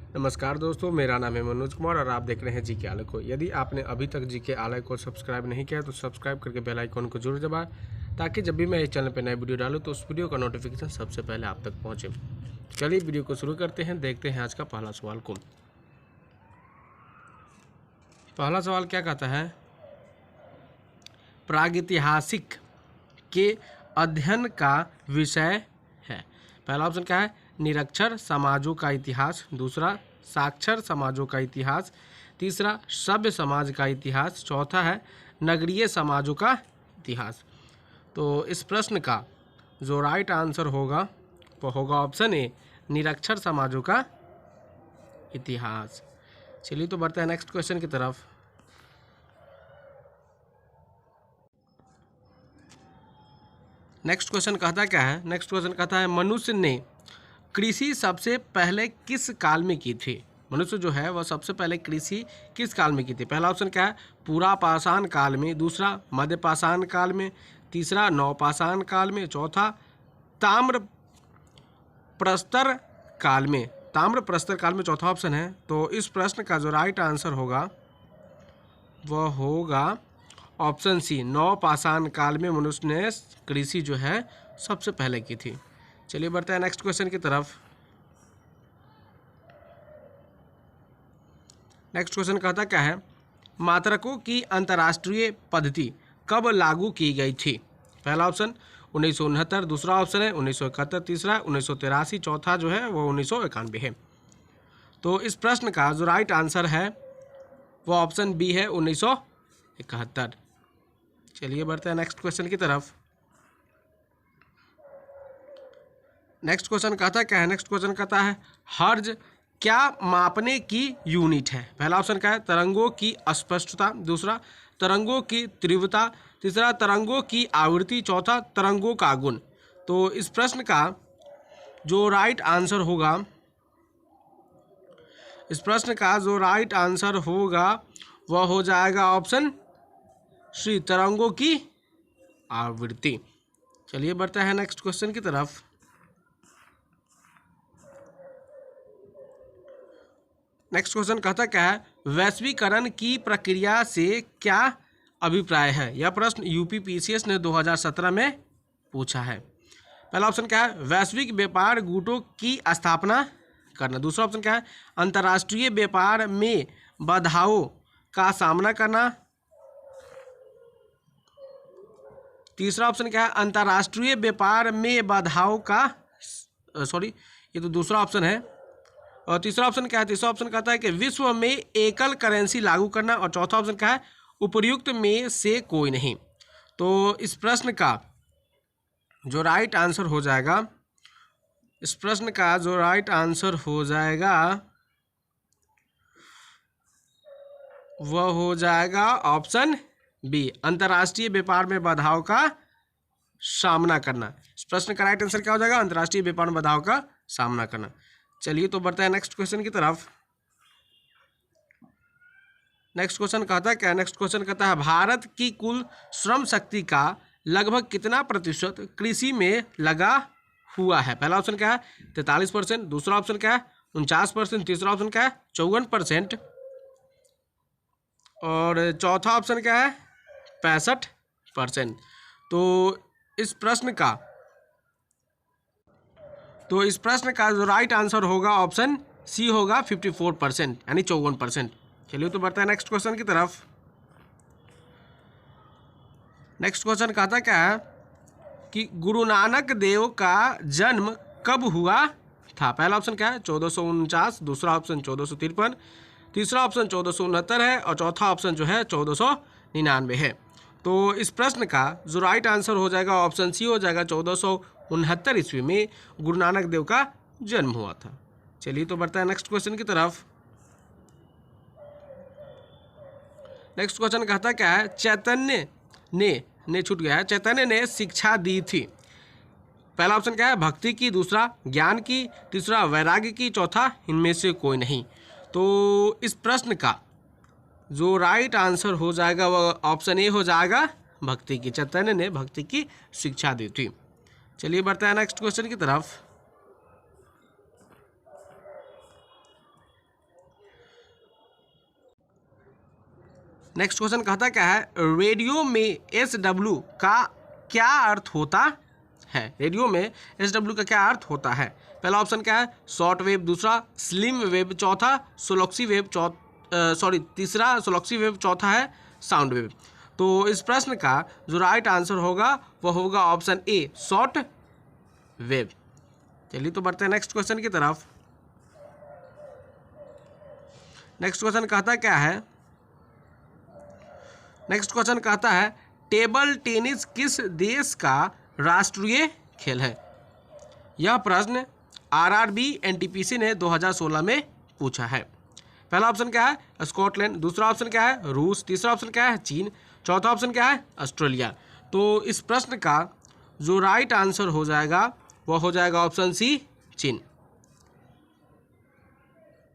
नमस्कार दोस्तों, मेरा नाम है मनोज कुमार और आप देख रहे हैं जीके आलय को। यदि आपने अभी तक जीके आलय को सब्सक्राइब नहीं किया तो सब्सक्राइब करके बेल आइकन को जरूर दबाएं, ताकि जब भी मैं इस चैनल पर नए वीडियो डालूं तो उस वीडियो का नोटिफिकेशन सबसे पहले आप तक पहुंचे। चलिए वीडियो को शुरू करते हैं, देखते हैं आज का पहला सवाल को। पहला सवाल क्या कहता है? प्रागैतिहासिक के अध्ययन का विषय है। पहला ऑप्शन क्या है? निरक्षर समाजों का इतिहास। दूसरा, साक्षर समाजों का इतिहास। तीसरा, सभ्य समाज का इतिहास। चौथा है नगरीय समाजों का इतिहास। तो इस प्रश्न का जो राइट आंसर होगा वो होगा ऑप्शन ए, निरक्षर समाजों का इतिहास। चलिए तो बढ़ते हैं नेक्स्ट क्वेश्चन की तरफ। नेक्स्ट क्वेश्चन कहता क्या है? नेक्स्ट क्वेश्चन कहता है, मनुष्य ने कृषि सबसे पहले किस काल में की थी? मनुष्य जो है वह सबसे पहले कृषि किस काल में की थी? पहला ऑप्शन क्या है? पूरा पाषाण काल में। दूसरा, मध्य पाषाण काल में। तीसरा, नवपाषाण काल में। चौथा, ताम्र प्रस्तर काल में। ताम्र प्रस्तर काल में चौथा ऑप्शन है। तो इस प्रश्न का जो राइट आंसर होगा वह होगा ऑप्शन सी, नवपाषाण काल में मनुष्य ने कृषि जो है सबसे पहले की थी। चलिए बढ़ते हैं नेक्स्ट क्वेश्चन की तरफ। नेक्स्ट क्वेश्चन कहता क्या है? मात्रकों की अंतर्राष्ट्रीय पद्धति कब लागू की गई थी? पहला ऑप्शन 1969, दूसरा ऑप्शन है 1971, तीसरा 1983, चौथा जो है वो 1991 है। तो इस प्रश्न का जो राइट आंसर है वो ऑप्शन बी है, 1971। चलिए बढ़ते हैं नेक्स्ट क्वेश्चन की तरफ। नेक्स्ट क्वेश्चन कहता क्या है? नेक्स्ट क्वेश्चन कहता है, हर्ज क्या मापने की यूनिट है? पहला ऑप्शन क्या है? तरंगों की स्पष्टता। दूसरा, तरंगों की तीव्रता। तीसरा, तरंगों की आवृत्ति। चौथा, तरंगों का गुण। तो इस प्रश्न का जो राइट आंसर होगा वह हो जाएगा ऑप्शन सी, तरंगों की आवृत्ति। चलिए बढ़ते हैं नेक्स्ट क्वेश्चन की तरफ। नेक्स्ट क्वेश्चन कहता क्या है? वैश्वीकरण की प्रक्रिया से क्या अभिप्राय है? यह प्रश्न यूपीपीसीएस ने 2017 में पूछा है। पहला ऑप्शन क्या है? वैश्विक व्यापार गुटों की स्थापना करना। दूसरा ऑप्शन क्या है? अंतर्राष्ट्रीय व्यापार में बाधाओं का सामना करना। तीसरा ऑप्शन क्या है? अंतर्राष्ट्रीय व्यापार में बाधाओं का ये तो दूसरा ऑप्शन है। और तीसरा ऑप्शन क्या है? तीसरा ऑप्शन कहता है कि विश्व में एकल करेंसी लागू करना। और चौथा ऑप्शन क्या है? उपर्युक्त में से कोई नहीं। तो इस प्रश्न का जो राइट आंसर हो जाएगा वह हो जाएगा ऑप्शन बी, अंतर्राष्ट्रीय व्यापार में बाधाओं का सामना करना। इस प्रश्न का राइट आंसर क्या हो जाएगा? अंतर्राष्ट्रीय व्यापार में बाधाओं का सामना करना। चलिए तो बढ़ते हैं नेक्स्ट क्वेश्चन की तरफ। नेक्स्ट क्वेश्चन कहता है क्या? नेक्स्ट क्वेश्चन कहता है, भारत की कुल श्रम शक्ति का लगभग कितना प्रतिशत कृषि में लगा हुआ है? पहला ऑप्शन क्या है? 43%। दूसरा ऑप्शन क्या है? 49%। तीसरा ऑप्शन क्या है? 54%। और चौथा ऑप्शन क्या है? 65%। तो इस प्रश्न का जो राइट आंसर होगा ऑप्शन सी होगा, 54%, यानी 54%। चलिए तो बढ़ते हैं नेक्स्ट क्वेश्चन की तरफ। नेक्स्ट क्वेश्चन कहता क्या है कि गुरु नानक देव का जन्म कब हुआ था? पहला ऑप्शन क्या है? 1449। दूसरा ऑप्शन 1453। तीसरा ऑप्शन 1469 है। और चौथा ऑप्शन जो है 1499 है। तो इस प्रश्न का जो राइट आंसर हो जाएगा ऑप्शन सी हो जाएगा, 1469 ईस्वी में गुरु नानक देव का जन्म हुआ था। चलिए तो बढ़ता है नेक्स्ट क्वेश्चन की तरफ। नेक्स्ट क्वेश्चन कहता क्या है? चैतन्य ने शिक्षा दी थी। पहला ऑप्शन क्या है? भक्ति की। दूसरा, ज्ञान की। तीसरा, वैराग्य की। चौथा, इनमें से कोई नहीं। तो इस प्रश्न का जो राइट आंसर हो जाएगा वह ऑप्शन ए हो जाएगा, भक्ति की। चैतन्य ने भक्ति की शिक्षा दी थी। चलिए बढ़ते हैं नेक्स्ट क्वेश्चन की तरफ। नेक्स्ट क्वेश्चन कहता क्या है, रेडियो में SW का क्या अर्थ होता है? रेडियो में SW का क्या अर्थ होता है? पहला ऑप्शन क्या है, शॉर्ट वेव, दूसरा स्लिम वेव, चौथा सोलॉक्सी वेव, तीसरा सोलॉक्सी वेव, चौथा है साउंड वेव। तो इस प्रश्न का जो राइट आंसर होगा वह होगा ऑप्शन ए, शॉर्ट वेव। चलिए तो बढ़ते हैं नेक्स्ट क्वेश्चन की तरफ। नेक्स्ट क्वेश्चन कहता क्या है, नेक्स्ट क्वेश्चन कहता है टेबल टेनिस किस देश का राष्ट्रीय खेल है? यह प्रश्न RRB NTPC ने 2016 में पूछा है। पहला ऑप्शन क्या है, स्कॉटलैंड, दूसरा ऑप्शन क्या है, रूस, तीसरा ऑप्शन क्या है, चीन, चौथा ऑप्शन क्या है, ऑस्ट्रेलिया। तो इस प्रश्न का जो राइट आंसर हो जाएगा वह हो जाएगा ऑप्शन सी, चीन।